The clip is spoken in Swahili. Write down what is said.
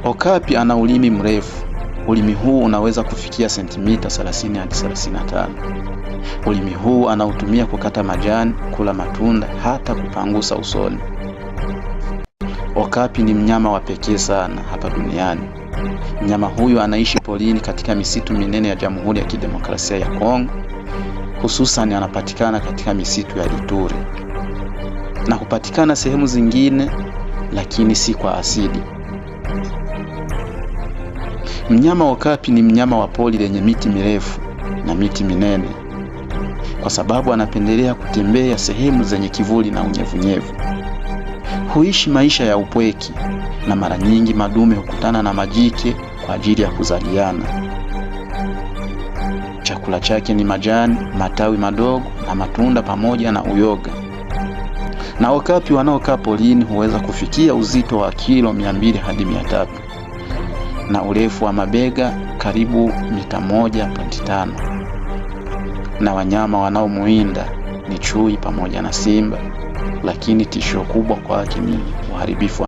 Okapi ana ulimi mrefu. Ulimi huu unaweza kufikia sentimita 30 hadi 35. Ulimi huu anautumia kukata majani, kula matunda, hata kupangusa usoni. Okapi ni mnyama wa pekee sana hapa duniani. Mnyama huyu anaishi porini katika misitu minene ya Jamhuri ya Kidemokrasia ya Kongo. Hususan anapatikana katika misitu ya Ituri. Na hupatikana sehemu zingine, lakini si kwa asili. Mnyama okapi ni mnyama wa pori lenye miti mirefu na miti minene, kwa sababu anapendelea kutembea sehemu zenye kivuli na unyevunyevu. Huishi maisha ya upweke, na mara nyingi madume hukutana na majike kwa ajili ya kuzaliana. Chakula chake ni majani, matawi madogo na matunda pamoja na uyoga. Na okapi wanaokaa porini huweza kufikia uzito wa kilo 200 hadi 300 na urefu wa mabega karibu mita 1.5. Na wanyama wanaomuinda ni chui pamoja na simba, lakini tishio kubwa kwake ni uharibifu